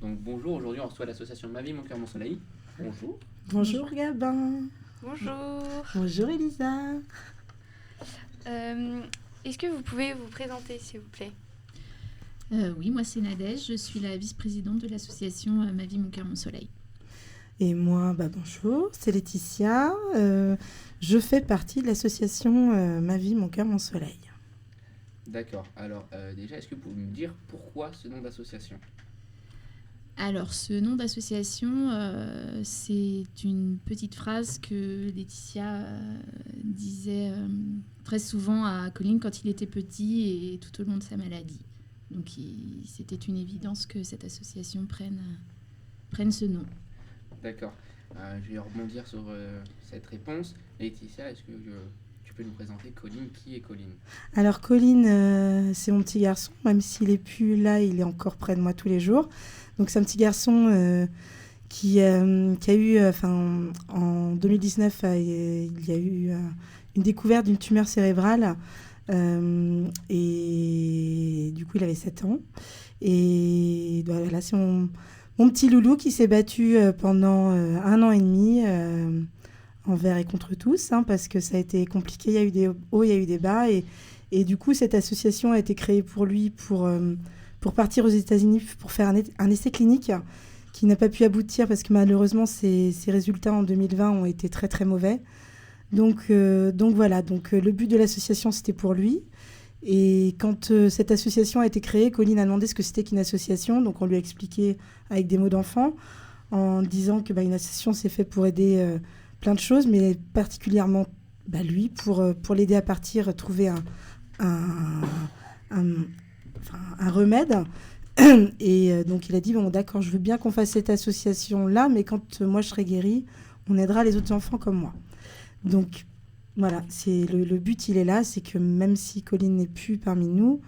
Donc bonjour, aujourd'hui on reçoit l'association Ma Vie, Mon Cœur, Mon Soleil. Bonjour. Bonjour Gabin. Bonjour. Bonjour Elisa. Est-ce que vous pouvez vous présenter, s'il vous plaît? Oui, moi c'est Nadège, je suis la vice-présidente de l'association Ma Vie, Mon Cœur, Mon Soleil. Et moi, bonjour, c'est Laetitia. Je fais partie de l'association Ma Vie, Mon Cœur, Mon Soleil. D'accord, alors déjà est-ce que vous pouvez me dire pourquoi ce nom d'association? Alors ce nom d'association, c'est une petite phrase que Laetitia disait très souvent à Colline quand il était petit et tout au long de sa maladie. Donc c'était une évidence que cette association prenne ce nom. D'accord, je vais rebondir sur cette réponse. Laetitia, est-ce que tu peux nous présenter Colline? Qui est Colline? Alors Colline, c'est mon petit garçon, même s'il n'est plus là, il est encore près de moi tous les jours. Donc c'est un petit garçon qui a eu, en 2019, il y a eu une découverte d'une tumeur cérébrale et du coup il avait 7 ans. Et voilà, c'est mon petit loulou qui s'est battu pendant 1 an et demi envers et contre tous, parce que ça a été compliqué, il y a eu des hauts, il y a eu des bas. Et du coup, cette association a été créée pour lui, pour partir aux États-Unis, pour faire un essai clinique qui n'a pas pu aboutir parce que malheureusement, ses résultats en 2020 ont été très très mauvais. Donc voilà, le but de l'association, c'était pour lui. Et quand cette association a été créée, Colline a demandé ce que c'était qu'une association. Donc on lui a expliqué avec des mots d'enfant, en disant que une association, c'est fait pour aider plein de choses, mais particulièrement lui, pour l'aider à partir, trouver un remède. Et donc il a dit, bon d'accord, je veux bien qu'on fasse cette association-là, mais quand moi je serai guérie, on aidera les autres enfants comme moi. Donc voilà, c'est le but, il est là, c'est que même si Colline n'est plus parmi nous,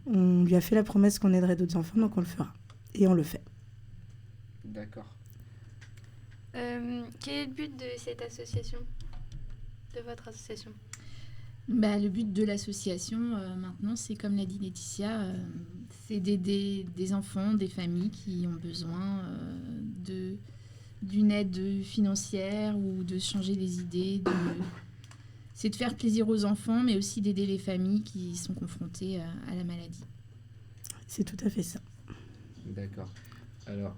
on lui a fait la promesse qu'on aiderait d'autres enfants, donc on le fera. Et on le fait. D'accord. Quel est le but de cette association, de votre association? Le but de l'association, maintenant, c'est comme l'a dit Laetitia, c'est d'aider des enfants, des familles qui ont besoin d'une aide financière ou de changer les idées. C'est de faire plaisir aux enfants, mais aussi d'aider les familles qui sont confrontées à la maladie. C'est tout à fait ça. D'accord. Alors,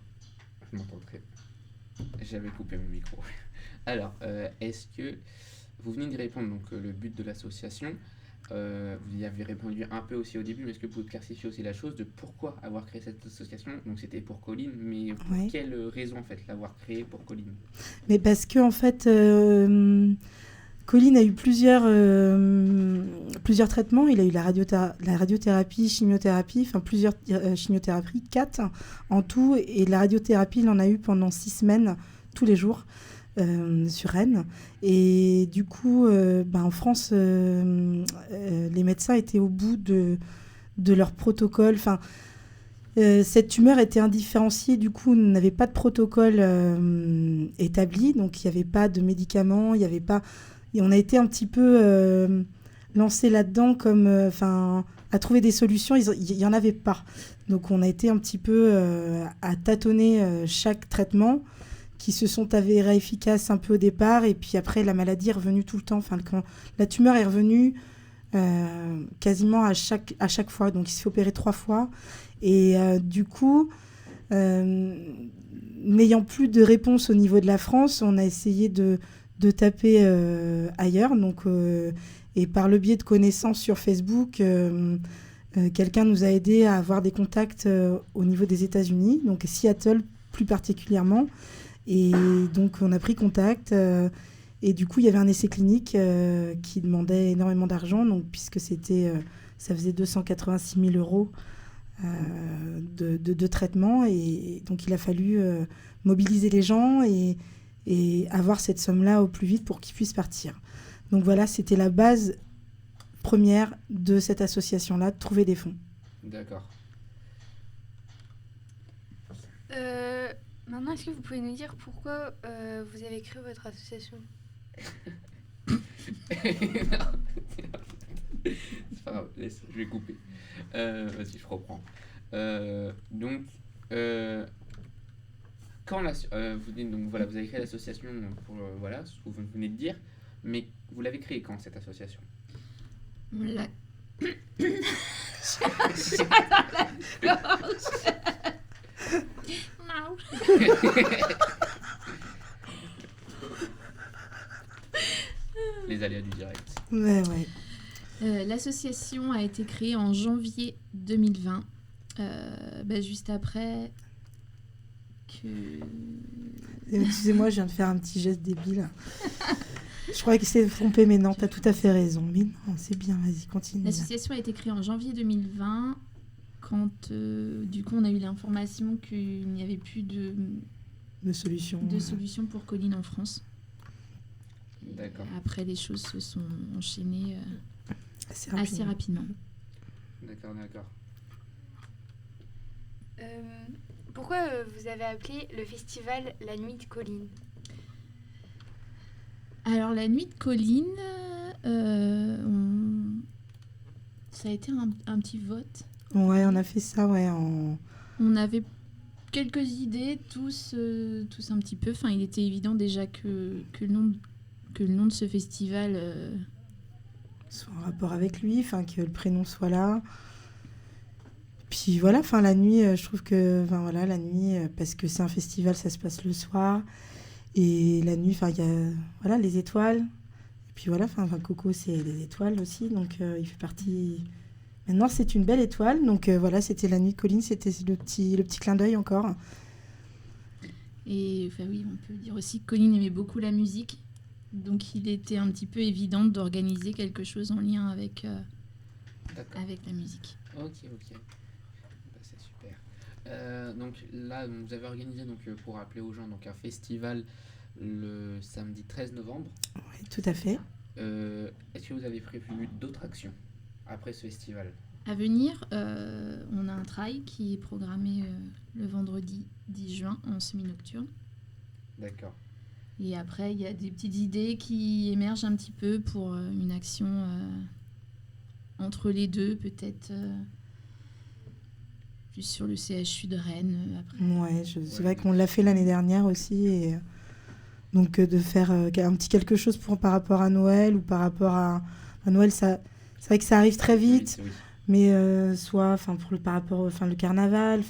je m'entends très... J'avais coupé mon micro. Alors, est-ce que... Vous venez de répondre, donc le but de l'association, vous y avez répondu un peu aussi au début, mais est-ce que vous pouvez clarifier aussi la chose de pourquoi avoir créé cette association? Donc c'était pour Colline, mais pour quelle raison en fait l'avoir créée pour Colline? Mais parce que en fait, Colline a eu plusieurs traitements. Il a eu la radiothérapie, chimiothérapie, plusieurs chimiothérapies, 4 en tout, et la radiothérapie, il en a eu pendant 6 semaines, tous les jours. Sur Rennes. Et du coup, en France, les médecins étaient au bout de leur protocole. Cette tumeur était indifférenciée, du coup, on n'avait pas de protocole établi, donc il n'y avait pas de médicaments, il n'y avait pas... Et on a été un petit peu lancé là-dedans comme... à trouver des solutions, il n'y en avait pas. Donc on a été un petit peu à tâtonner chaque traitement, qui se sont avérés efficaces un peu au départ, et puis après la maladie est revenue tout le temps. Quand la tumeur est revenue quasiment à chaque fois, donc il s'est fait opérer 3 fois, et du coup, n'ayant plus de réponse au niveau de la France, on a essayé de taper ailleurs, et par le biais de connaissances sur Facebook, quelqu'un nous a aidé à avoir des contacts au niveau des États-Unis, donc Seattle plus particulièrement. Et donc, on a pris contact. Et du coup, il y avait un essai clinique qui demandait énormément d'argent, puisque ça faisait 286 000 euros de traitement. Et donc, il a fallu mobiliser les gens et avoir cette somme-là au plus vite pour qu'ils puissent partir. Donc voilà, c'était la base première de cette association-là, de trouver des fonds. D'accord. Maintenant, est-ce que vous pouvez nous dire pourquoi vous avez créé votre association? C'est pas grave, je vais couper. Vas-y, je reprends. Donc, vous dites, donc voilà, vous avez créé l'association pour voilà ce que vous venez de dire, mais vous l'avez créée quand cette association? On l'a... Non. Les aléas du direct. Ouais. L'association a été créée en janvier 2020, juste après que... Excusez-moi, je viens de faire un petit geste débile. Je croyais qu'il s'est trompé, mais non, t'as tout à fait raison. Mais non, c'est bien, vas-y, continue. L'association a été créée en janvier 2020, quand du coup on a eu l'information qu'il n'y avait plus de solution. solution pour Colline en France. D'accord. Après, les choses se sont enchaînées Assez rapidement. D'accord. Pourquoi vous avez appelé le festival La Nuit de Colline? Alors, la nuit de Colline, ça a été un petit vote. Ouais, on a fait ça, ouais. On avait quelques idées, tous un petit peu. Enfin, il était évident déjà que le nom de ce festival... soit en rapport avec lui, enfin que le prénom soit là. Puis voilà, enfin la nuit, je trouve que, enfin voilà, la nuit, parce que c'est un festival, ça se passe le soir, et la nuit, enfin il y a, voilà, les étoiles. Et puis voilà, enfin Coco, c'est les étoiles aussi, donc il fait partie. Maintenant, c'est une belle étoile, donc voilà, c'était la nuit de Colline, c'était le petit clin d'œil encore. Et enfin oui, on peut dire aussi que Colline aimait beaucoup la musique. Donc il était un petit peu évident d'organiser quelque chose en lien avec la musique. Ok. Bah, c'est super. Donc là, vous avez organisé, donc, pour rappeler aux gens, donc, un festival le samedi 13 novembre. Oui, tout à fait. Est-ce que vous avez prévu d'autres actions après ce festival? À venir, on a un trail qui est programmé le vendredi 10 juin en semi-nocturne. D'accord. Et après, il y a des petites idées qui émergent un petit peu pour une action entre les deux, peut-être plus sur le CHU de Rennes. Après. Ouais, c'est vrai qu'on l'a fait l'année dernière aussi. Et, donc de faire un petit quelque chose par rapport à Noël ou par rapport à Noël, c'est vrai que ça arrive très vite. Oui. Mais soit par rapport au le carnaval,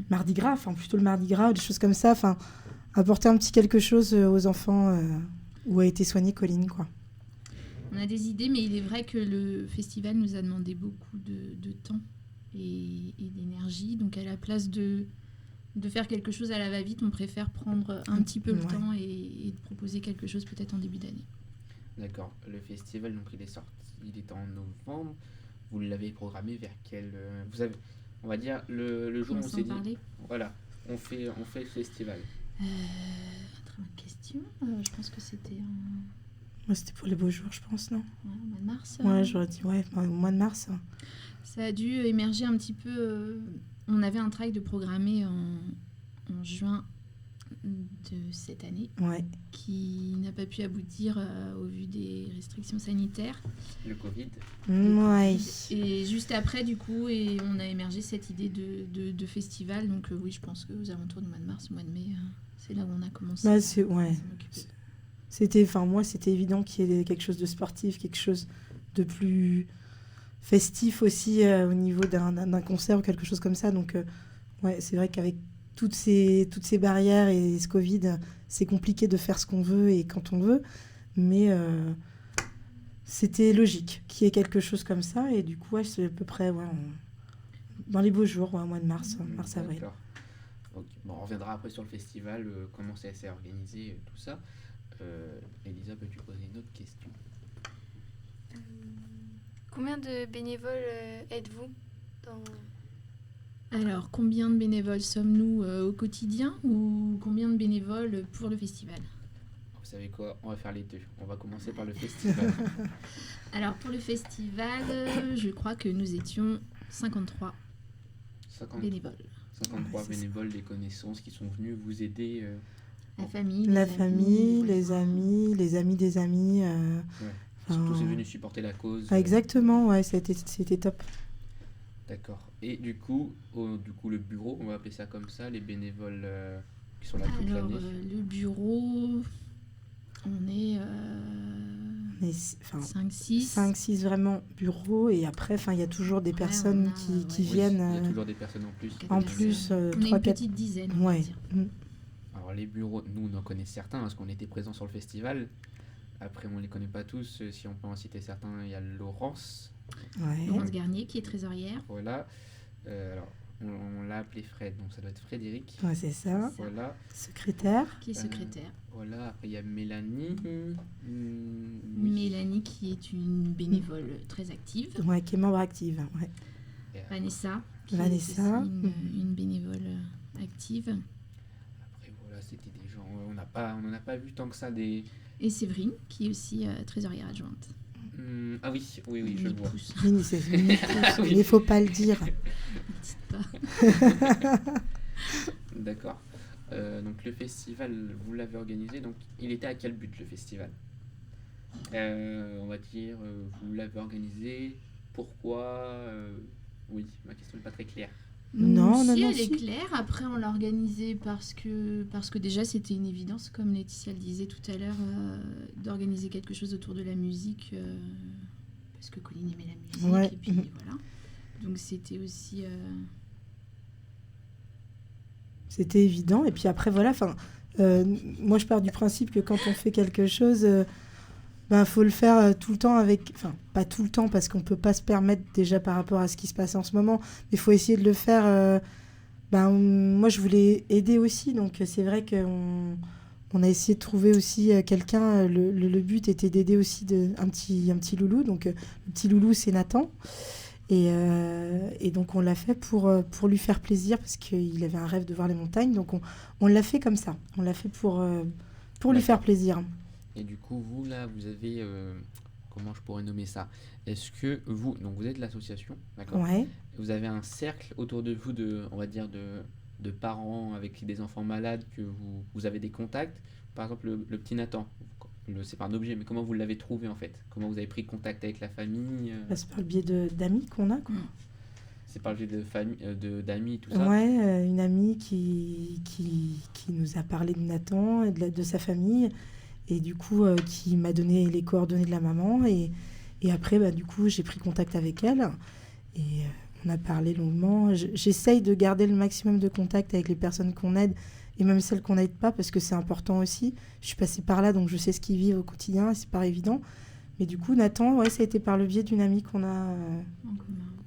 Mardi Gras, plutôt le Mardi Gras, ou des choses comme ça. Apporter un petit quelque chose aux enfants où a été soignée Colline, quoi. On a des idées, mais il est vrai que le festival nous a demandé beaucoup de temps et d'énergie. Donc à la place de faire quelque chose à la va-vite, on préfère prendre un petit peu le temps et de proposer quelque chose peut-être en début d'année. D'accord. Le festival, donc il est en novembre. Vous l'avez programmé vers quel... on va dire, le jour où on s'est dit... Voilà, on fait le festival. Très bonne question. Je pense que c'était Moi, c'était pour les beaux jours, je pense, non? au mois de mars. Ouais, j'aurais dit, au mois de mars. Ça a dû émerger un petit peu. On avait un trail de programmer en juin de cette année, qui n'a pas pu aboutir au vu des restrictions sanitaires. Le Covid. Ouais. Et juste après, du coup, on a émergé cette idée de festival. Donc oui, je pense qu'aux alentours du mois de mars, au mois de mai, c'est là où on a commencé à s'en occuper. C'était évident qu'il y ait quelque chose de sportif, quelque chose de plus festif aussi au niveau d'un concert ou quelque chose comme ça. Donc c'est vrai qu'avec toutes ces barrières et ce Covid, c'est compliqué de faire ce qu'on veut et quand on veut. Mais c'était logique qu'il y ait quelque chose comme ça. Et du coup, c'est à peu près dans les beaux jours, au mois de mars-avril. D'accord. Okay. Bon, on reviendra après sur le festival, comment ça s'est organisé, tout ça. Elisa, peux-tu poser une autre question? Combien de bénévoles êtes-vous Alors, combien de bénévoles sommes-nous au quotidien ou combien de bénévoles pour le festival? Vous savez quoi? On va faire les deux. On va commencer par le festival. Alors, pour le festival, je crois que nous étions 53 bénévoles. 53 bénévoles, des connaissances qui sont venus vous aider. La famille, les amis des amis. Surtout, c'est venu supporter la cause. Exactement, c'était top. D'accord. Et du coup, le bureau, on va appeler ça comme ça, les bénévoles qui sont là toute Alors, l'année. le bureau, on est Mais 5-6. 5-6 vraiment bureaux, et après, il y a toujours des Ouais, personnes on a, qui ouais. Oui, viennent il y a toujours des personnes en plus. Quatre en personnes. plus, On est 3-4. une petite dizaine, on va Ouais. dire. Alors les bureaux, nous on en connaît certains parce qu'on était présents sur le festival. Après on les connaît pas tous, si on peut en citer certains, il y a Laurence, Ouais. Laurence Garnier, qui est trésorière. voilà. Alors on l'a appelé Fred, donc ça doit être Frédéric. Ouais, c'est ça. Ça. Voilà, Secrétaire. Qui est secrétaire. voilà. Après il y a Mélanie. Oui. Mélanie, qui est une bénévole très active. Ouais, qui est membre active. Ouais. Et Vanessa, qui Vanessa. est aussi une bénévole active. après voilà, c'était des gens, on n'en a pas vu tant que ça des. Et Séverine, qui est aussi trésorière adjointe. Ah oui, je Une vois. pousse. Mini, c'est mini pouce, Oui. mais il faut pas le dire. Dites pas. D'accord. Donc le festival, vous l'avez organisé, donc il était à quel but le festival? On va dire, vous l'avez organisé, pourquoi? Oui, ma question n'est pas très claire. Non, Si, non, elle est si. claire. Après, on l'a organisée parce que déjà, c'était une évidence, comme Laetitia le disait tout à l'heure, d'organiser quelque chose autour de la musique, parce que Colline aimait la musique, Ouais. et puis voilà. Donc, c'était aussi... C'était évident. Et puis après, voilà. Moi, je pars du principe que quand on fait quelque chose, faut le faire tout le temps avec. Enfin, pas tout le temps, parce qu'on peut pas se permettre déjà par rapport à ce qui se passe en ce moment. Mais il faut essayer de le faire. Moi, je voulais aider aussi. Donc, c'est vrai qu'on a essayé de trouver aussi quelqu'un. Le but était d'aider aussi un petit loulou. Donc, le petit loulou, c'est Nathan. Et donc, on l'a fait pour lui faire plaisir, parce qu'il avait un rêve de voir les montagnes. Donc, on l'a fait comme ça. On l'a fait pour lui faire plaisir. Et du coup, vous là, vous avez, comment je pourrais nommer ça? Est-ce que vous, donc vous êtes l'association, d'accord? Ouais. Vous avez un cercle autour de vous on va dire, de parents avec des enfants malades que vous avez des contacts. Par exemple, le petit Nathan, c'est pas un objet, mais comment vous l'avez trouvé en fait? Comment vous avez pris contact avec la famille? Là, c'est par le biais d'amis qu'on a, quoi. C'est par le biais de famille, d'amis, tout ça? Ouais, une amie qui nous a parlé de Nathan et de sa famille, et du coup, qui m'a donné les coordonnées de la maman. Et après, du coup, j'ai pris contact avec elle, et on a parlé longuement. J'essaye de garder le maximum de contact avec les personnes qu'on aide, et même celles qu'on n'aide pas, parce que c'est important aussi. Je suis passée par là, donc je sais ce qu'ils vivent au quotidien, et c'est pas évident. Mais du coup, Nathan, ouais, ça a été par le biais d'une amie qu'on a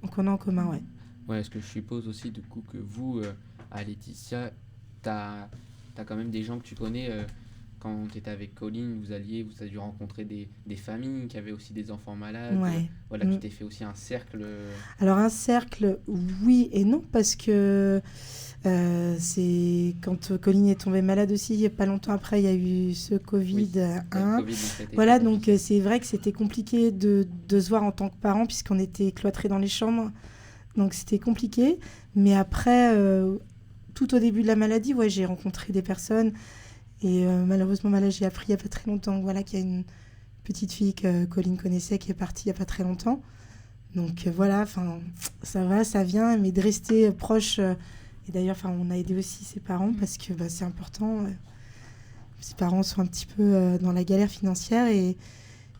en commun, ouais. Ouais, est-ce que je suppose aussi du coup que vous, à Laetitia, t'as quand même des gens que tu connais, quand tu étais avec Colline, vous avez dû rencontrer des familles qui avaient aussi des enfants malades. Ouais. Voilà, tu t'es fait aussi un cercle. Alors, un cercle, oui et non, parce que c'est quand Colline est tombée malade aussi, il n'y a pas longtemps après, il y a eu ce Covid-1. Le Covid, donc ça a été Voilà, compliqué. donc c'est vrai que c'était compliqué de se voir en tant que parents, puisqu'on était cloîtrés dans les chambres. Donc c'était compliqué. Mais après, tout au début de la maladie, ouais, j'ai rencontré des personnes. Et malheureusement, là, j'ai appris il n'y a pas très longtemps, voilà, qu'il y a une petite fille que Colline connaissait qui est partie il n'y a pas très longtemps. Donc voilà, ça va, ça vient. Mais de rester proche. Et d'ailleurs, on a aidé aussi ses parents, parce que c'est important. Ses parents sont un petit peu dans la galère financière. Et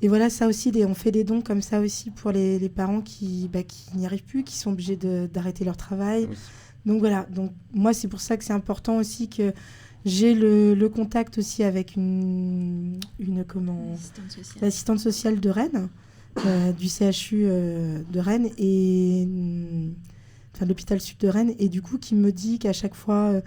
voilà, ça aussi, on fait des dons comme ça aussi pour les parents qui n'y arrivent plus, qui sont obligés d'arrêter leur travail. Oui. Donc voilà, donc moi, c'est pour ça que c'est important aussi que j'ai le contact aussi avec l'assistante sociale de Rennes, du CHU de Rennes, et de l'hôpital sud de Rennes, et du coup, qui me dit qu'à chaque fois,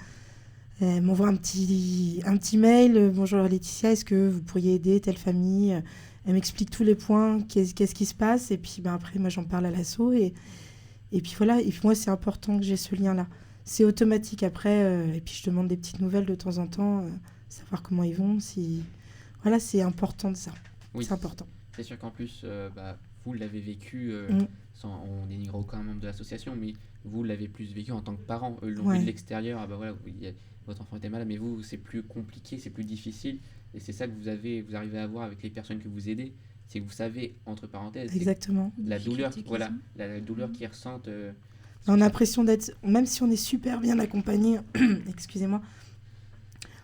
elle m'envoie un petit mail. Bonjour Laetitia, est-ce que vous pourriez aider telle famille? Elle m'explique tous les points, qu'est-ce qui se passe, et puis après, moi, j'en parle à l'asso, et puis voilà. Et puis moi, c'est important que j'ai ce lien-là. C'est automatique après, et puis je demande des petites nouvelles de temps en temps, savoir comment ils vont. Voilà, c'est important de ça. Oui. C'est important. C'est sûr qu'en plus, vous l'avez vécu, on dénigre aucun membre de l'association, mais vous l'avez plus vécu en tant que parent. Eux l'ont vu de l'extérieur, voilà, votre enfant était malade, mais vous, c'est plus compliqué, c'est plus difficile. Et c'est ça que vous arrivez à voir avec les personnes que vous aidez, c'est que vous savez, entre parenthèses, Exactement. la douleur, Difficulté qu'ils voilà, ont. la douleur qu'ils ressentent On a l'impression d'être, même si on est super bien accompagné, excusez-moi,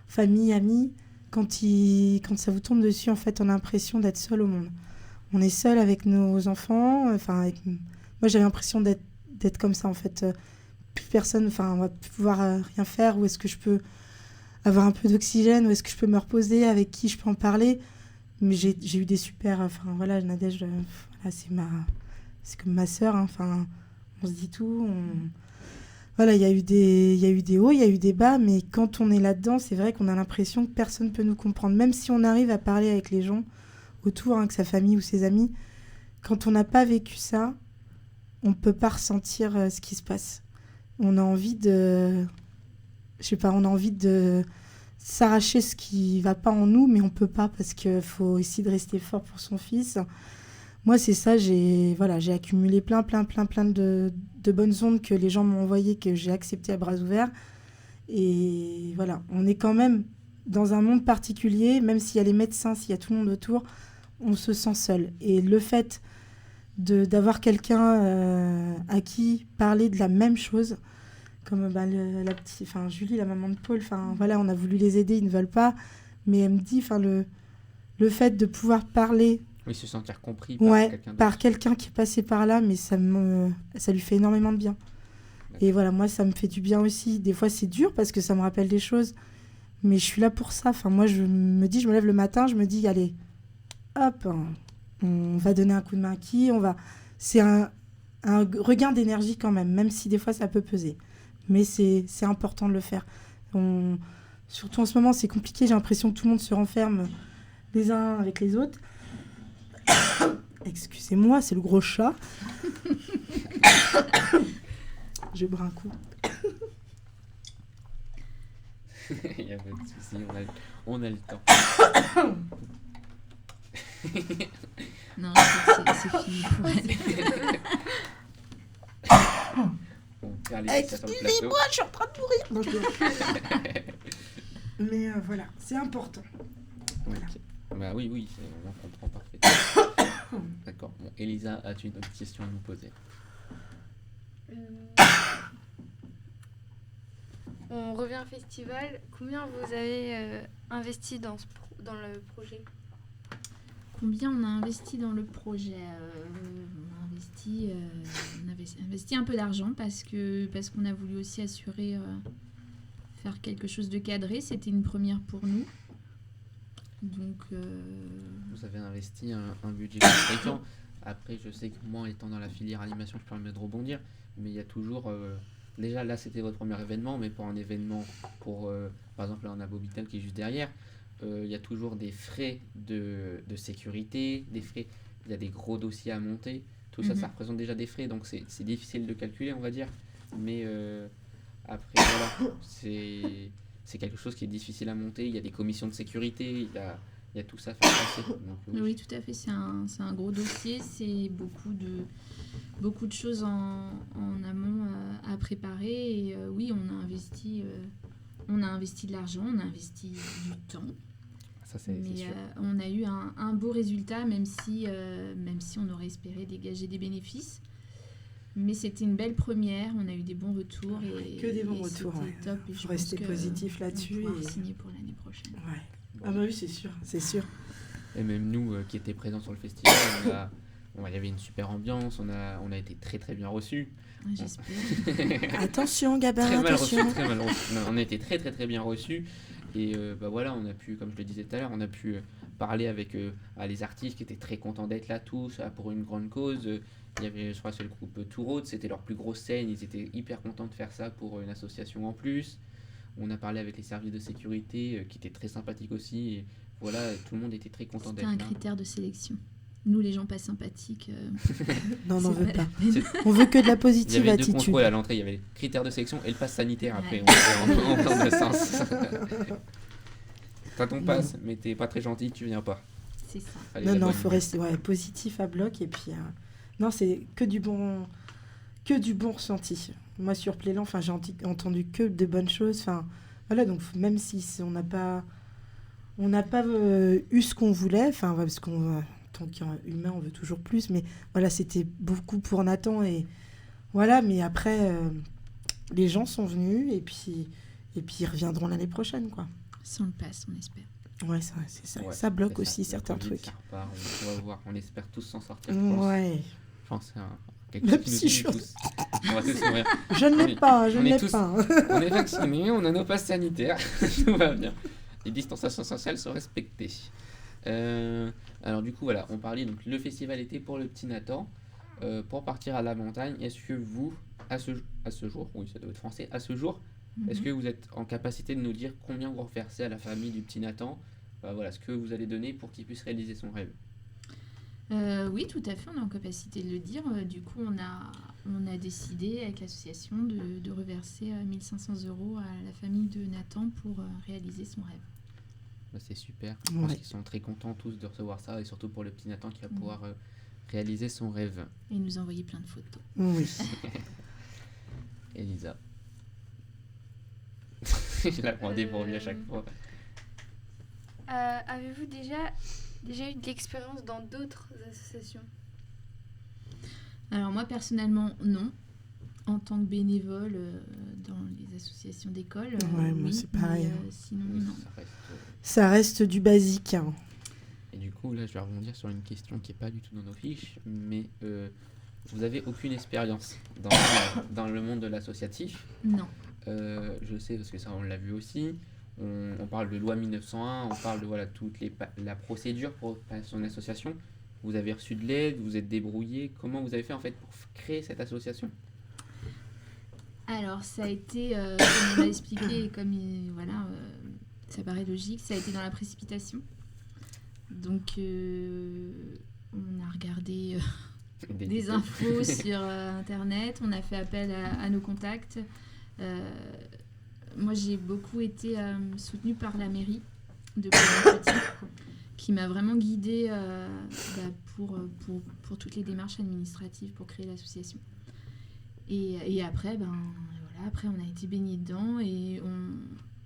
famille, amis, quand ça vous tombe dessus, en fait, on a l'impression d'être seul au monde. On est seul avec nos enfants. Moi, j'avais l'impression d'être comme ça, en fait. Plus personne, on va plus pouvoir rien faire. Où est-ce que je peux avoir un peu d'oxygène? Où est-ce que je peux me reposer? Avec qui je peux en parler? Mais j'ai eu des super... Nadège, c'est comme ma sœur. On se dit tout. Voilà, il y a eu des hauts, il y a eu des bas, mais quand on est là-dedans, c'est vrai qu'on a l'impression que personne ne peut nous comprendre. Même si on arrive à parler avec les gens autour, que sa famille ou ses amis, quand on n'a pas vécu ça, on ne peut pas ressentir ce qui se passe. On a envie de s'arracher ce qui ne va pas en nous, mais on ne peut pas parce qu'il faut essayer de rester fort pour son fils. Moi, c'est ça, j'ai accumulé plein de bonnes ondes que les gens m'ont envoyées, que j'ai acceptées à bras ouverts. Et voilà, on est quand même dans un monde particulier, même s'il y a les médecins, s'il y a tout le monde autour, on se sent seul. Et le fait d'avoir quelqu'un à qui parler de la même chose, comme Julie, la maman de Paul, on a voulu les aider, ils ne veulent pas, mais elle me dit, le fait de pouvoir parler... Oui, se sentir compris par quelqu'un qui est passé par là, mais ça lui fait énormément de bien. D'accord. Et voilà, moi, ça me fait du bien aussi. Des fois, c'est dur parce que ça me rappelle des choses, mais je suis là pour ça. Moi, je me lève le matin, je me dis, allez, hop, on va donner un coup de main à qui, c'est un regain d'énergie quand même si des fois, ça peut peser. Mais c'est important de le faire. Surtout en ce moment, c'est compliqué. J'ai l'impression que tout le monde se renferme les uns avec les autres. Excusez-moi, c'est le gros chat. Je bois un coup. Il n'y a pas de souci, on a le temps. Non, c'est fini pour elle. Excusez-moi, je suis en train de mourir. Non, mais voilà, c'est important. Voilà. Okay. Bah oui, on comprend parfaitement. D'accord. Bon, Elisa, as-tu une autre question à nous poser? On revient au festival. Combien vous avez investi dans le projet? Combien on a investi dans le projet? On a investi un peu d'argent parce qu'on a voulu aussi assurer faire quelque chose de cadré. C'était une première pour nous. Donc, vous avez investi un budget conséquent. Après, je sais que moi, étant dans la filière animation, je permets de rebondir, mais il y a toujours... déjà, là, c'était votre premier événement, mais pour un événement, par exemple, là, on a Bobitel qui est juste derrière, il y a toujours des frais de sécurité, il y a des gros dossiers à monter. Tout ça, ça représente déjà des frais, donc c'est difficile de calculer, on va dire. Mais après, voilà, c'est quelque chose qui est difficile à monter. Il y a des commissions de sécurité, il y a tout ça à faire passer. Donc, oui, tout à fait. C'est un gros dossier. C'est beaucoup de choses en amont à préparer. Et oui, on a investi de l'argent, on a investi du temps. Ça, c'est sûr. On a eu un beau résultat, même si on aurait espéré dégager des bénéfices. Mais c'était une belle première, on a eu des bons retours. Que des bons retours, ouais. Top. Il faut rester positif là-dessus. Et signer pour l'année prochaine. Ouais. Ah bah oui, c'est sûr. Et même nous qui étions présents sur le festival, il y avait une super ambiance, on a été très très bien reçus. J'espère. Attention Gabin, attention. Très mal reçus. On a été très très très bien reçus. Et voilà, on a pu, comme je le disais tout à l'heure, on a pu parler avec les artistes qui étaient très contents d'être là tous pour une grande cause. Il y avait, je crois, le groupe Tour Haute, c'était leur plus grosse scène, ils étaient hyper contents de faire ça pour une association en plus. On a parlé avec les services de sécurité qui étaient très sympathiques aussi. Et voilà, tout le monde était très content d'être là. C'était un critère de sélection. Nous, les gens pas sympathiques... Non, on n'en veut pas. On veut que de la positive attitude. Il y avait 2 contrôles à l'entrée, il y avait les critères de sélection et le pass sanitaire après. On fait en deux sens. T'as ton pass, mais t'es pas très gentil, tu viens pas. C'est ça. Allez, non, il faut rester positif à bloc. Et puis, non, c'est que du bon ressenti. Moi, sur Plélan, j'ai entendu que de bonnes choses. Voilà, donc même si on n'a pas eu ce qu'on voulait, parce qu'on... tant qu'humain, on veut toujours plus, mais voilà, c'était beaucoup pour Nathan et Voilà, mais après, les gens sont venus et puis ils reviendront l'année prochaine, quoi. Sans le pass, on espère. Ouais, c'est ça. Ouais, Ça bloque c'est aussi Le certains Covid, trucs. ça repart, on va voir, on espère tous s'en sortir, je pense. Ouais. Je pense que c'est quelque La chose qui nous unit psychose. tous. On va tous mourir. Je ne l'ai pas, je on ne est l'ai tous- pas. On est vaccinés, on a nos passes sanitaires, tout va bien. Les distanciations sociales sont respectées. Alors du coup, voilà, on parlait, donc le festival était pour le petit Nathan. Pour partir à la montagne, est-ce que vous, à ce jour, oui ça doit être français, à ce jour, est-ce que vous êtes en capacité de nous dire combien vous reversez à la famille du petit Nathan, voilà, ce que vous allez donner pour qu'il puisse réaliser son rêve? Oui, tout à fait, on est en capacité de le dire. Du coup, on a décidé avec l'association de reverser 1 500 € à la famille de Nathan pour réaliser son rêve. Bah, c'est super, je pense Ouais. qu'ils sont très contents tous de recevoir ça, et surtout pour le petit Nathan qui va pouvoir réaliser son rêve. Et nous envoyer plein de photos. Oui. Elisa. Je la prends dépourvue à chaque fois. Avez-vous déjà eu de l'expérience dans d'autres associations? Alors moi, personnellement, non. En tant que bénévole dans les associations d'école, Ouais, moi, oui, c'est pareil, mais, hein. sinon, Oui, non. ça reste, Ça reste du basique, hein. Et du coup, là, je vais rebondir sur une question qui n'est pas du tout dans nos fiches, mais vous avez aucune expérience dans le monde de l'associatif. Non. Je sais, parce que ça, on l'a vu aussi. On parle de loi 1901, on parle de voilà, la procédure pour son association. Vous avez reçu de l'aide, vous êtes débrouillé. Comment vous avez fait en fait pour créer cette association? Alors, ça a été, comme on l'a expliqué, et comme voilà, ça paraît logique, ça a été dans la précipitation. Donc, on a regardé des infos sur Internet, on a fait appel à nos contacts. Moi, j'ai beaucoup été soutenue par la mairie de Petit, qui m'a vraiment guidée pour toutes les démarches administratives pour créer l'association. Et après, voilà, après, on a été baigné dedans et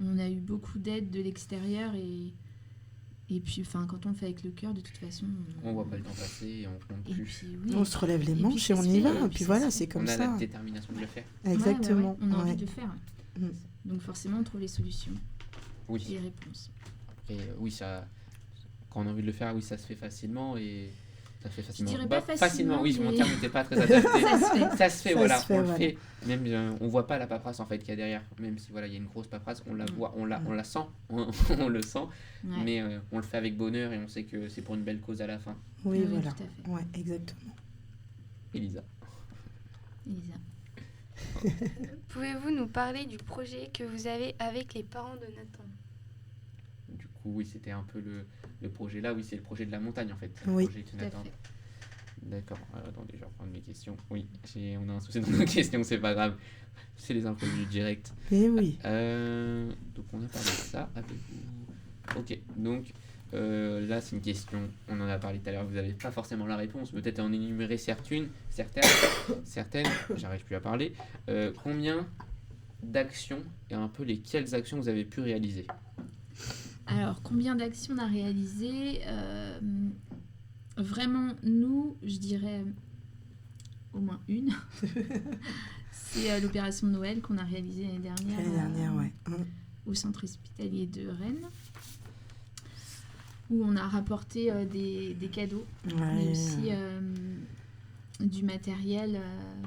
on a eu beaucoup d'aide de l'extérieur. Et puis, quand on le fait avec le cœur, de toute façon... On voit pas le temps passer et on compte Et plus. puis, oui. On se relève les Et puis, manches et ça on se y fait, va. et Et puis puis ça voilà, se c'est fait. comme On a ça. la détermination de le faire. Exactement. On a envie Ouais. de le faire. Mm. Donc forcément, on trouve les solutions et Oui. les réponses. Et oui, quand on a envie de le faire, oui, ça se fait facilement et ça se fait facilement. dirais pas Bah, facilement, oui, mon mais- terme n'était pas très adapté. Ça se fait. Ça se fait, Ça voilà, se fait, on le voilà. fait. Même on voit pas la paperasse en fait qu'il y a derrière, même si voilà, il y a une grosse paperasse, on la voit, on la sent, on le sent, Ouais. mais on le fait avec bonheur et on sait que c'est pour une belle cause à la fin. Oui, Oui, voilà. tout à fait. Ouais, exactement. Elisa. Elisa. Pouvez-vous nous parler du projet que vous avez avec les parents de Nathan? Du coup, oui, c'était un peu le projet là, oui, c'est le projet de la montagne en fait. Le Oui, projet que Tout à Nathan- fait. D'accord, attendez, je vais reprendre mes questions. Oui, on a un souci dans nos questions, c'est pas grave. C'est les imprévus du direct. Et oui. Donc on a parlé de ça avec vous. Ok, donc là c'est une question, on en a parlé tout à l'heure, vous n'avez pas forcément la réponse, peut-être en énumérer certaines, j'arrive plus à parler. Combien d'actions et un peu lesquelles actions vous avez pu réaliser? Alors, combien d'actions on a réalisées Vraiment, nous, je dirais au moins une. C'est l'opération de Noël qu'on a réalisée l'année dernière, L'année dernière, ouais. au centre hospitalier de Rennes, où on a rapporté des cadeaux, mais Ouais. aussi du matériel,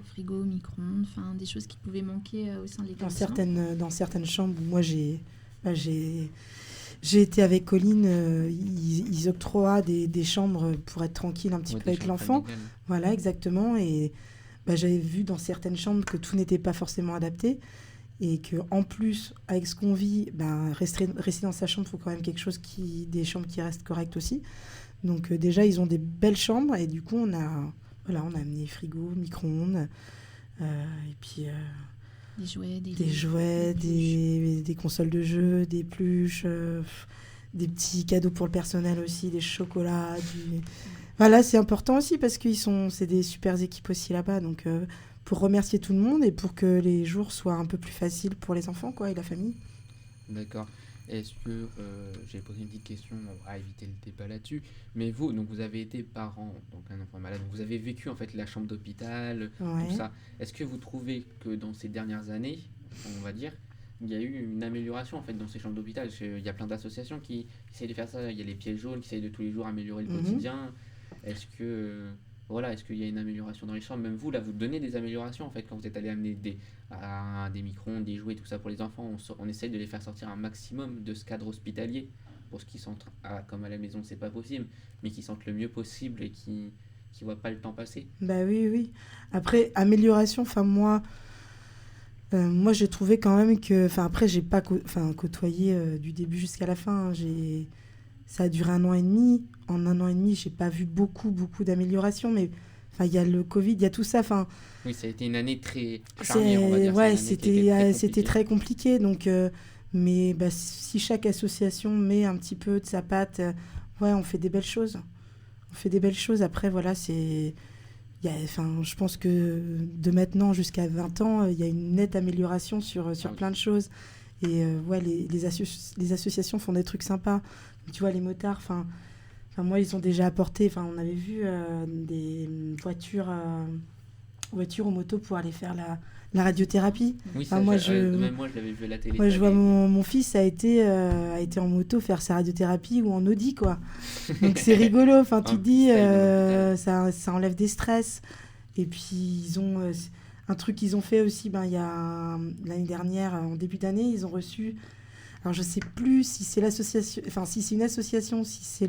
frigo, micro-ondes, enfin des choses qui pouvaient manquer au sein de l'établissement. Dans certaines chambres où moi j'ai été avec Colline, ils octroient des chambres pour être tranquille un petit Ouais, peu des avec chambres l'enfant. familiales. Voilà, exactement. Et j'avais vu dans certaines chambres que tout n'était pas forcément adapté. Et qu'en plus, avec ce qu'on vit, rester dans sa chambre, il faut quand même quelque chose des chambres qui restent correctes aussi. Donc déjà, ils ont des belles chambres. Et du coup, on a amené frigo, micro-ondes. Et puis... Des jouets, des jouets, des consoles de jeux, des pluches, des petits cadeaux pour le personnel aussi, des chocolats. Voilà, c'est important aussi parce que c'est des super équipes aussi là-bas. Donc, pour remercier tout le monde et pour que les jours soient un peu plus faciles pour les enfants quoi, et la famille. D'accord. Est-ce que, j'ai posé une petite question, on va éviter le débat là-dessus, mais vous, donc vous avez été parent, donc un enfant malade, donc vous avez vécu en fait la chambre d'hôpital, Ouais. tout ça. Est-ce que vous trouvez que dans ces dernières années, on va dire, il y a eu une amélioration en fait dans ces chambres d'hôpital? Parce qu'il y a plein d'associations qui essayent de faire ça, il y a les pieds jaunes qui essayent de tous les jours améliorer le Mhm. quotidien. Est-ce que, voilà, est-ce qu'il y a une amélioration dans les chambres? Même vous, là, vous donnez des améliorations en fait quand vous êtes allé amener des micro-ondes, des jouets, tout ça pour les enfants. On essaye de les faire sortir un maximum de ce cadre hospitalier pour ce qu'ils sentent, comme à la maison, c'est pas possible, mais qui sentent le mieux possible et qui voient pas le temps passer. Bah oui, oui. Après, amélioration, enfin moi j'ai trouvé quand même que, enfin après j'ai pas côtoyé du début jusqu'à la fin, hein. Ça a duré 1 an et demi. En 1 an et demi, j'ai pas vu beaucoup d'améliorations, mais enfin il y a le Covid, il y a tout ça, enfin Oui, ça a été une année très charnière, on va dire. ouais, C'est une année qui c'était était très compliqué. Donc, mais bah, si chaque association met un petit peu de sa patte, ouais, on fait des belles choses. On fait des belles choses. Après, voilà, enfin, je pense que de maintenant jusqu'à 20 ans, il y a une nette amélioration sur oui. plein de choses. Et ouais, les associations font des trucs sympas. Tu vois, les motards, enfin, moi, ils ont déjà apporté. Enfin, on avait vu des voitures ou motos pour aller faire la radiothérapie. Oui, Enfin, ça, moi, même moi, je l'avais vu à la télé. Moi, je ça vois avait- mon fils a été en moto faire sa radiothérapie ou en Audi, quoi. Donc c'est rigolo. Enfin, tu Un te dis, style de l'hôpital. ça enlève des stress. Et puis, ils ont un truc qu'ils ont fait aussi, il y a l'année dernière, en début d'année, ils ont reçu. Alors, je sais plus si c'est l'association, enfin, si c'est une association, si c'est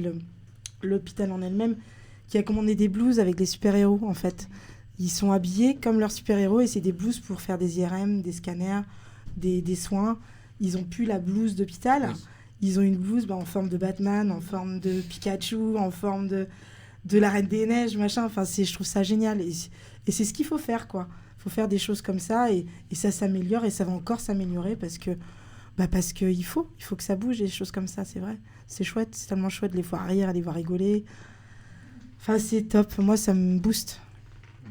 l'hôpital en elle-même qui a commandé des blouses avec les super-héros, en fait. Ils sont habillés comme leurs super-héros et c'est des blouses pour faire des IRM, des scanners, des soins. Ils ont plus la blouse d'hôpital. Oui. Ils ont une blouse en forme de Batman, en forme de Pikachu, en forme de la Reine des Neiges, machin. Enfin, je trouve ça génial. Et c'est ce qu'il faut faire, quoi. Il faut faire des choses comme ça et ça s'améliore et ça va encore s'améliorer parce que il faut que ça bouge, des choses comme ça, c'est vrai. C'est chouette, c'est tellement chouette de les voir rire, de les voir rigoler. Enfin, c'est top. Moi, ça me booste.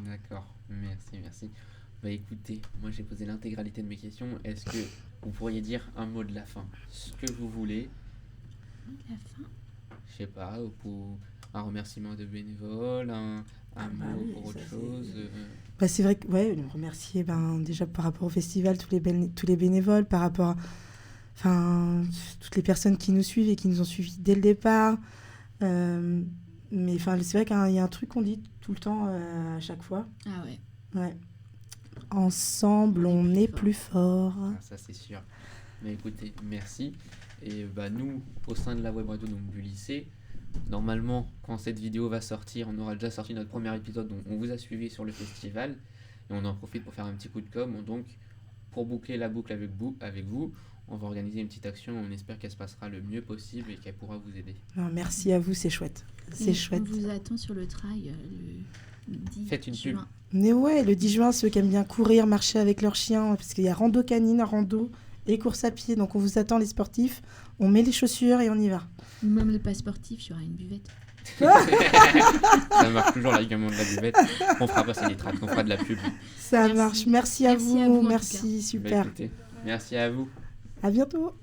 D'accord, merci. Bah écoutez, moi j'ai posé l'intégralité de mes questions. Est-ce que vous pourriez dire un mot de la fin? Ce que vous voulez, La fin. je sais pas, ou pour un remerciement de bénévoles, un mot oui, pour autre ça, c'est- chose. C'est vrai que, ouais, remercier déjà par rapport au festival, tous les bénévoles, par rapport à toutes les personnes qui nous suivent et qui nous ont suivis dès le départ. Mais c'est vrai qu'il y a un truc qu'on dit tout le temps à chaque fois. Ah ouais. Ouais. Ensemble, on est plus fort. Ça c'est sûr. Mais écoutez, merci. Et nous, au sein de la web radio donc, du lycée, normalement, quand cette vidéo va sortir, on aura déjà sorti notre premier épisode, donc on vous a suivi sur le festival. Et on en profite pour faire un petit coup de com'. Donc, pour boucler la boucle avec vous, on va organiser une petite action. On espère qu'elle se passera le mieux possible et qu'elle pourra vous aider. Non, merci à vous, c'est chouette. C'est Et chouette. On vous attend sur le trail le 10 Faites une pub. juin. Mais ouais, le 10 juin, ceux qui aiment bien courir, marcher avec leurs chiens, parce qu'il y a rando canine, rando et course à pied. Donc on vous attend, les sportifs. On met les chaussures et on y va. Ou même le pas sportif, il y aura une buvette. Ça marche toujours l'également de la buvette. On fera passer les tracts, on fera de la pub. Ça Merci. marche. Merci à Merci à vous. vous, en tout Merci, Bah, super. écoutez, merci à vous. À bientôt.